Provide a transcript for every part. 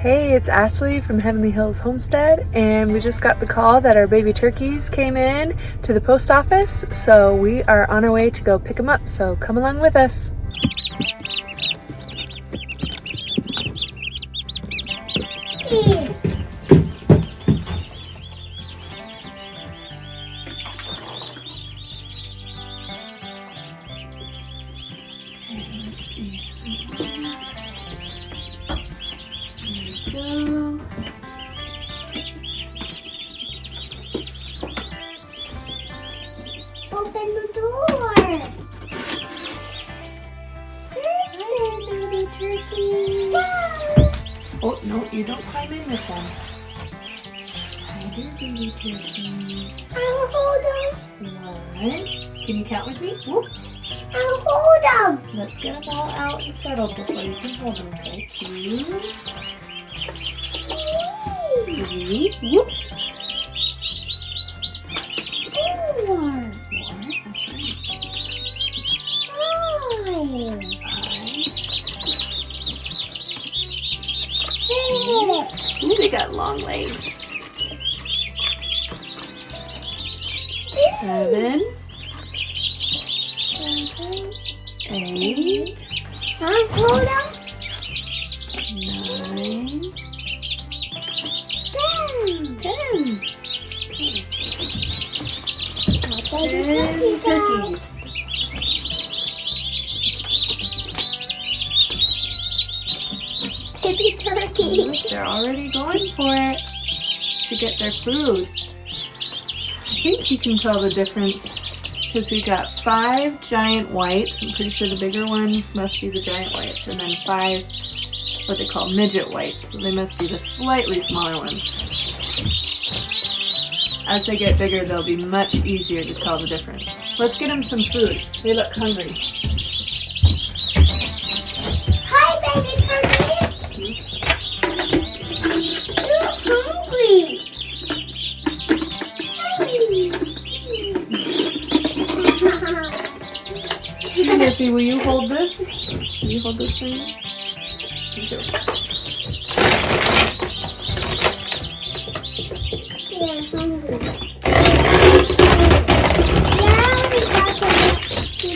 Hey, it's Ashley from Heavenly Hills Homestead, and we just got the call that our baby turkeys came in to the post office, so we are on our way to go pick them up, so come along with us. Open the door. Hi, baby turkeys. Oh, no, you don't climb in with them. Hi there, baby turkeys. I'll hold them. One. Can you count with me? Whoop. I'll hold them. Let's get them all out and settled before you can hold them, okay? 2, 3, whoops. 4, 4, that's right. 5, 6. Ooh, they got long legs. 7, 8, I'll hold them. 9, 10. 10 turkeys. Baby turkey. They're already going for it to get their food. I think you can tell the difference because we got 5 giant whites. I'm pretty sure the bigger ones must be the giant whites, and then 5 what they call midget whites. So they must be the slightly smaller ones. As they get bigger, they'll be much easier to tell the difference. Let's get them some food. They look hungry. Hi, baby turkey. Oops. You're hungry. Here, Missy, will you hold this? Will you hold this for me? Thank you. They're hungry. Now we got the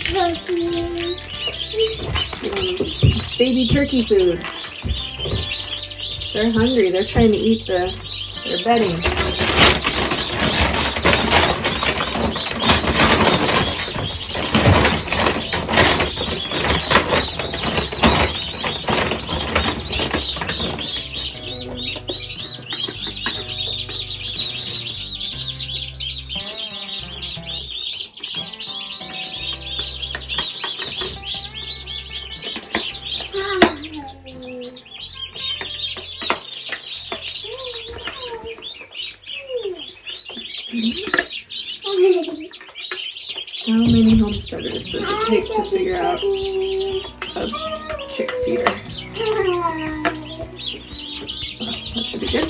turkeys. Baby turkey food. They're hungry. They're trying to eat their bedding. How many homesteaders does it take to figure out a chick feeder? That should be good.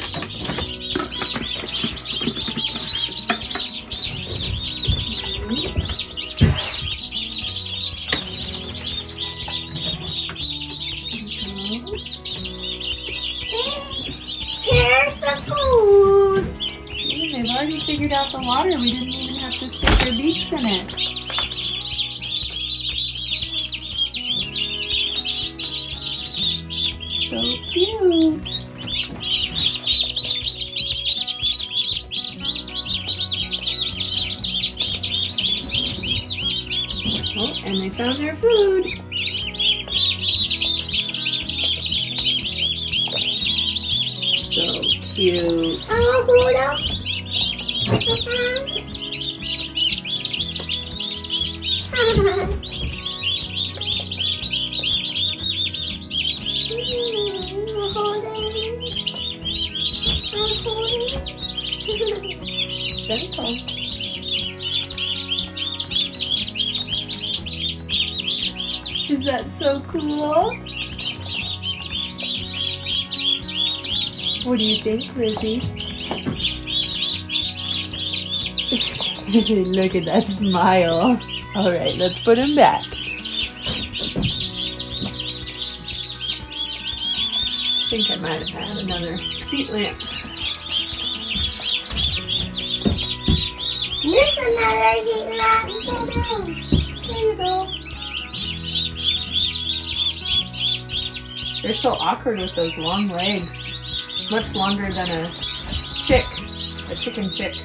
Here's the food. See, they've already figured out the water. We didn't even have to stick their beaks in it. So cute. Oh, and they found their food. So cute. I'll hold them. Gentle. Is that so cool? What do you think, Lizzie? Look at that smile. All right, let's put him back. think I might have had another heat lamp. There's another heat lamp. There you go. They're so awkward with those long legs. Much longer than a chicken chick.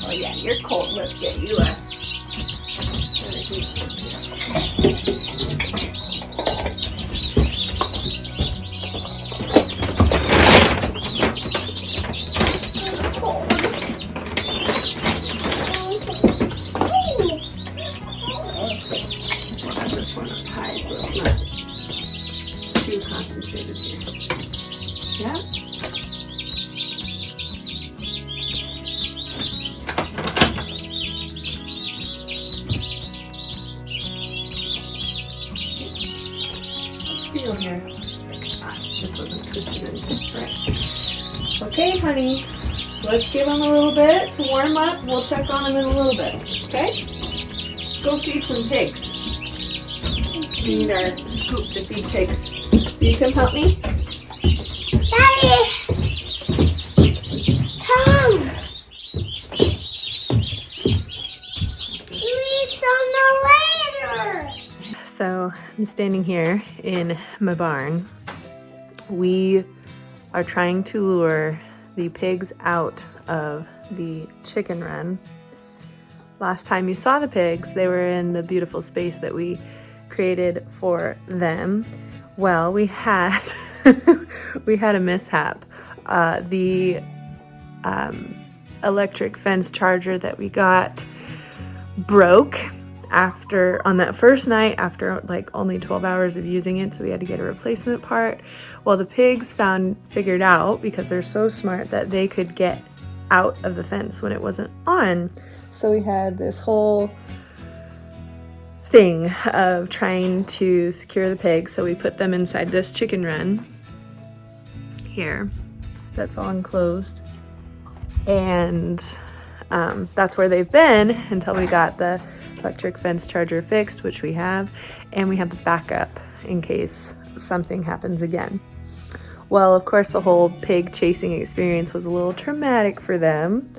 Oh yeah, you're cold. Let's get you a heat lamp here. This one up high so it's not too concentrated here. Yeah? Feel here. This wasn't twisted in. Right. Okay, honey. Let's give them a little bit to warm up. We'll check on them in a little bit. Okay? Let's go feed some pigs. We need our scoop to feed pigs. Will you come help me? Daddy! Come! We saw no later! So I'm standing here in my barn. We are trying to lure the pigs out of the chicken run. Last time you saw the pigs, they were in the beautiful space that we created for them. Well, we had we had a mishap. The electric fence charger that we got broke on that first night after like only 12 hours of using it, so we had to get a replacement part. Well, the pigs figured out, because they're so smart, that they could get out of the fence when it wasn't on. So we had this whole thing of trying to secure the pigs. So we put them inside this chicken run here that's all enclosed, and that's where they've been until we got the electric fence charger fixed, which we have, and we have the backup in case something happens again. Well, of course, the whole pig chasing experience was a little traumatic for them.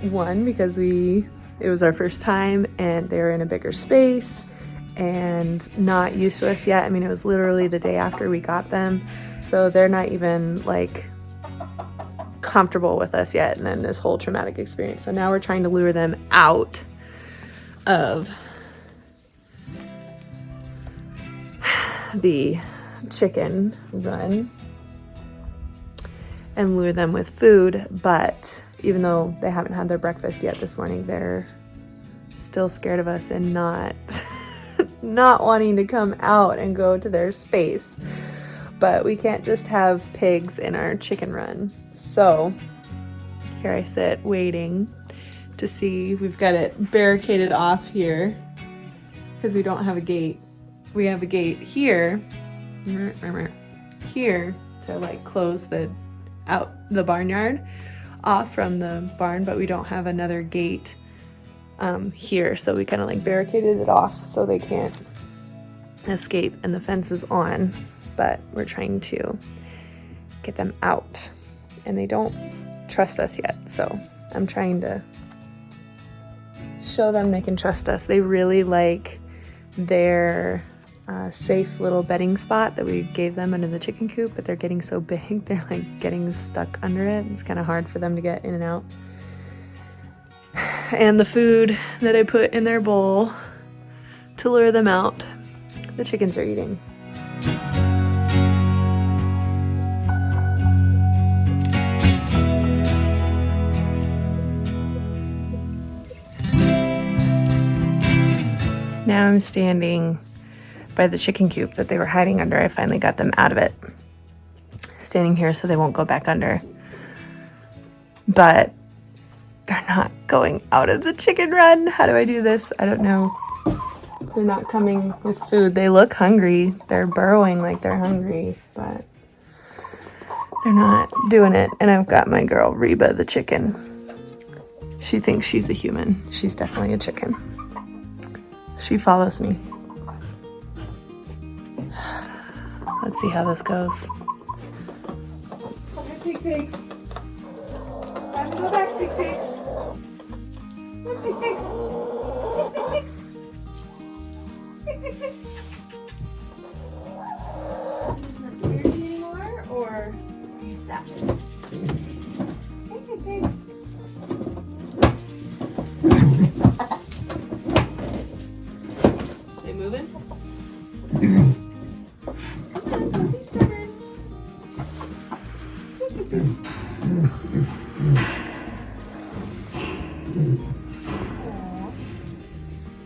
One, because it was our first time and they were in a bigger space and not used to us yet. I mean, it was literally the day after we got them, so they're not even like comfortable with us yet, and then this whole traumatic experience. So now we're trying to lure them out of the chicken run and lure them with food, but even though they haven't had their breakfast yet this morning, they're still scared of us and not wanting to come out and go to their space. But we can't just have pigs in our chicken run. So here I sit waiting to see. We've got it barricaded off here because we don't have a gate. We have a gate here to like close the barnyard off from the barn, but we don't have another gate here, so we kind of like barricaded it off so they can't escape, and the fence is on, but we're trying to get them out, and they don't trust us yet, so I'm trying to show them they can trust us. They really like their safe little bedding spot that we gave them under the chicken coop, but they're getting so big, they're like getting stuck under it. It's kind of hard for them to get in and out. And the food that I put in their bowl to lure them out, the chickens are eating. Now I'm standing by the chicken coop that they were hiding under. I finally got them out of it. Standing here so they won't go back under. But they're not going out of the chicken run. How do I do this? I don't know. They're not coming with food. They look hungry. They're burrowing like they're hungry, but they're not doing it. And I've got my girl Reba the chicken. She thinks she's a human. She's definitely a chicken. She follows me. Let's see how this goes. Pig pigs. Time to go back, pig pigs. Come on, pig pigs. Pig pigs. Pig pigs. He's not scared of you anymore, or you stopped it? Pig pigs. They moving? Come on, don't be stubborn.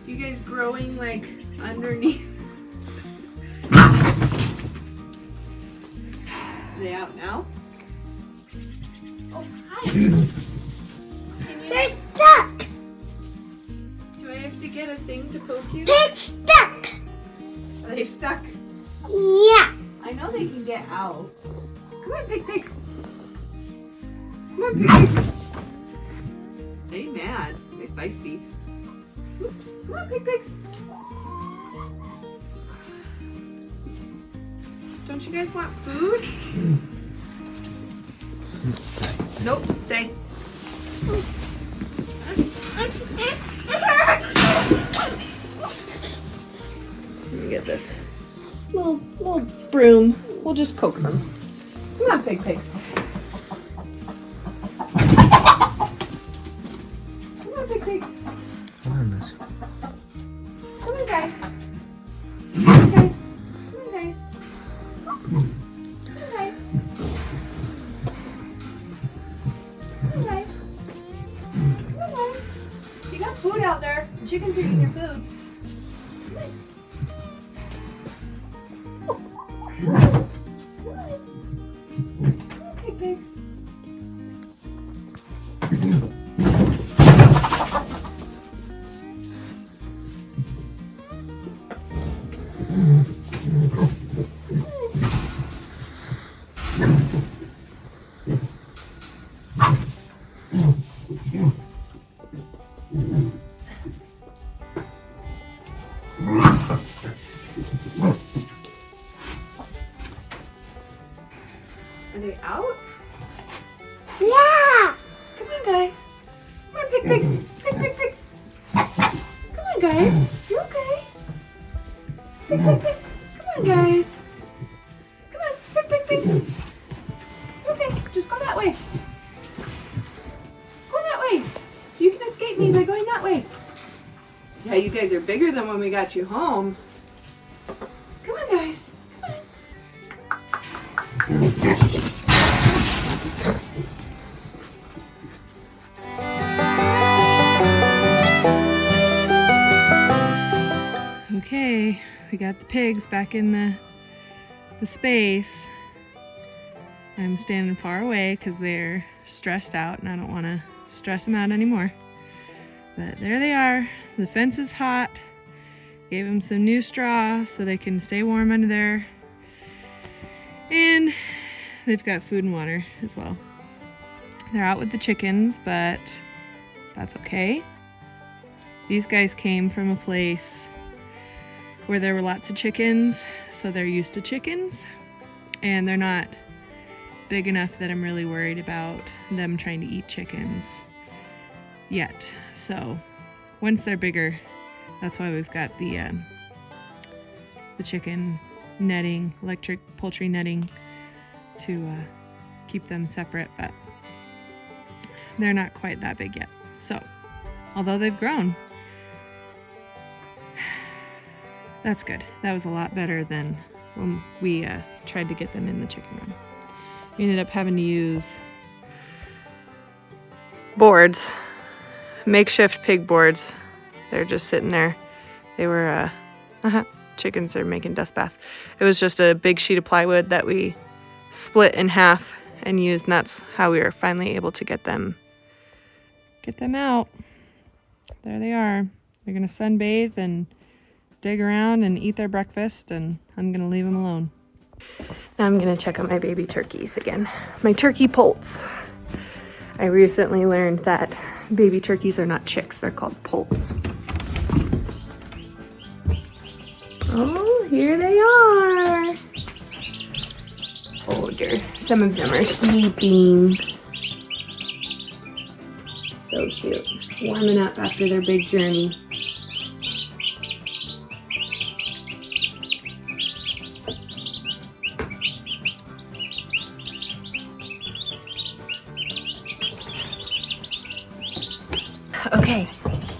You guys growing like underneath? Are they out now? Oh, hi. They're stuck. Do I have to get a thing to poke you? Pig's stuck. Are they stuck? Yeah. I know they can get out. Come on, pig pigs. Come on, pig pigs. They mad. They feisty. Oops. Come on, pig pigs. Don't you guys want food? Nope, stay. Let me get this little broom. We'll just coax them. Come on, pig pigs. Come on, pig pigs. Come on, guys. Come on, guys. Come on, guys. Come on, guys. Come on, guys. Come on, guys. Come on, guys. You got food out there. The chickens are eating your food. Come on. Come on, pig pigs. Are they out? Yeah. Come on, guys. Come on, pig pigs. Pig pigs. Come on, guys. You okay? Pig pigs. Come on, guys. Come on, pig pigs. Okay, just go that way. Go that way. You can escape me by going that way. Yeah, you guys are bigger than when we got you home. Come on, guys. Okay, we got the pigs back in the space. I'm standing far away because they're stressed out and I don't want to stress them out anymore. But there they are. The fence is hot. Gave them some new straw so they can stay warm under there. And they've got food and water as well. They're out with the chickens, but that's okay. These guys came from a place where there were lots of chickens, so they're used to chickens. And they're not big enough that I'm really worried about them trying to eat chickens yet. So once they're bigger, that's why we've got the chicken netting, electric poultry netting to keep them separate, but they're not quite that big yet. So, although they've grown, that's good. That was a lot better than when we tried to get them in the chicken run. We ended up having to use boards, makeshift pig boards. They're just sitting there. They were, chickens are making dust bath. It was just a big sheet of plywood that we split in half and used, and that's how we were finally able to get them out. There they are. They're gonna sunbathe and dig around and eat their breakfast, and I'm gonna leave them alone. Now I'm gonna check on my baby turkeys again. My turkey poults. I recently learned that baby turkeys are not chicks, they're called poults. Oh, here they are. here. Some of them are sleeping. So cute. Warming up after their big journey. Okay,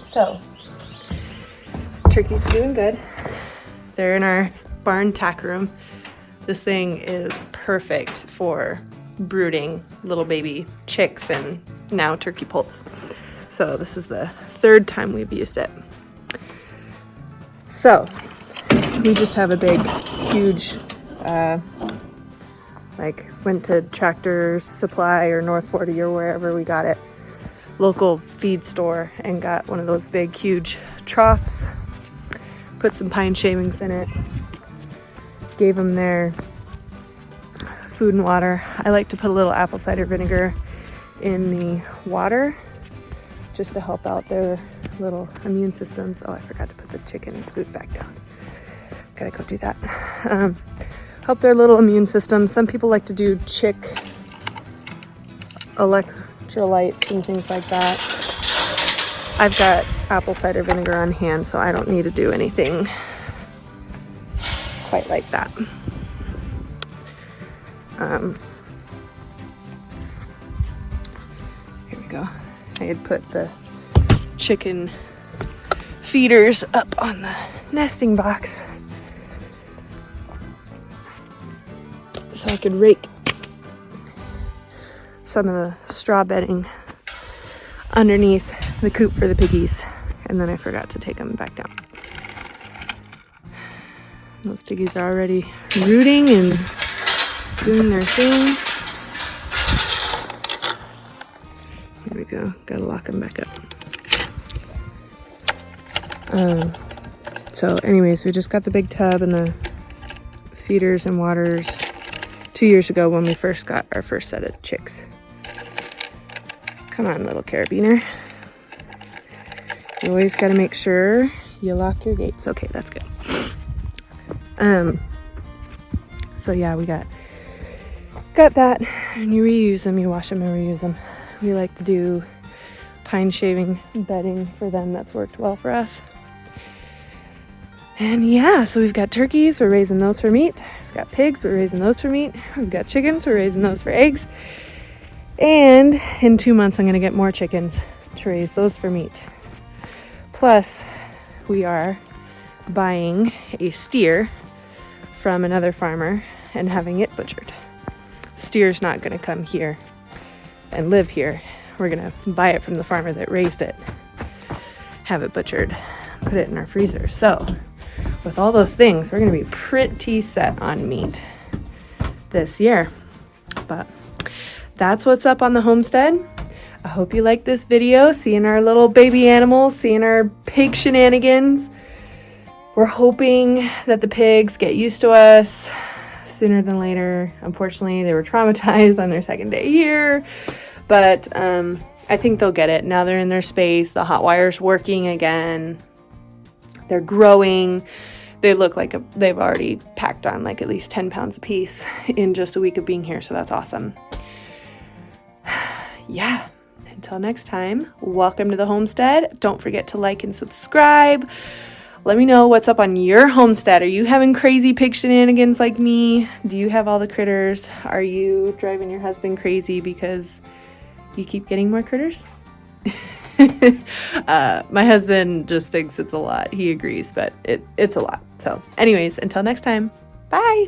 so turkeys are doing good. They're in our barn tack room. This thing is perfect for brooding little baby chicks and now turkey poults. So this is the third time we've used it. So we just have a big, huge, went to Tractor Supply or North 40 or wherever we got it, local feed store, and got one of those big, huge troughs, put some pine shavings in it, gave them their food and water. I like to put a little apple cider vinegar in the water just to help out their little immune systems. Oh, I forgot to put the chicken food back down. Gotta go do that. Help their little immune system. Some people like to do chick electrolytes and things like that. I've got apple cider vinegar on hand, so I don't need to do anything quite like that. Here we go. I had put the chicken feeders up on the nesting box so I could rake some of the straw bedding underneath the coop for the piggies, and then I forgot to take them back down. Those piggies are already rooting and doing their thing. Here we go. Gotta lock them back up. So anyways, we just got the big tub and the feeders and waters 2 years ago when we first got our first set of chicks. Come on, little carabiner. You always got to make sure you lock your gates. Okay, that's good. So yeah, we got that, and you reuse them, you wash them and reuse them. We like to do pine shaving bedding for them. That's worked well for us. And yeah, so we've got turkeys, we're raising those for meat. We've got pigs, we're raising those for meat. We've got chickens, we're raising those for eggs. And in 2 months, I'm gonna get more chickens to raise those for meat. Plus, we are buying a steer from another farmer and having it butchered. Steer's not gonna come here and live here. We're gonna buy it from the farmer that raised it, have it butchered, put it in our freezer. So with all those things, we're gonna be pretty set on meat this year. But that's what's up on the homestead. I hope you liked this video, seeing our little baby animals, seeing our pig shenanigans. We're hoping that the pigs get used to us sooner than later. Unfortunately, they were traumatized on their second day here, but I think they'll get it. Now they're in their space, the hot wire's working again, they're growing. They look like they've already packed on like at least 10 pounds a piece in just a week of being here, so that's awesome. Yeah, until next time, welcome to the homestead. Don't forget to like and subscribe. Let me know what's up on your homestead. Are you having crazy pig shenanigans like me? Do you have all the critters? Are you driving your husband crazy because you keep getting more critters? My husband just thinks it's a lot. He agrees, but it's a lot. So anyways, until next time, bye.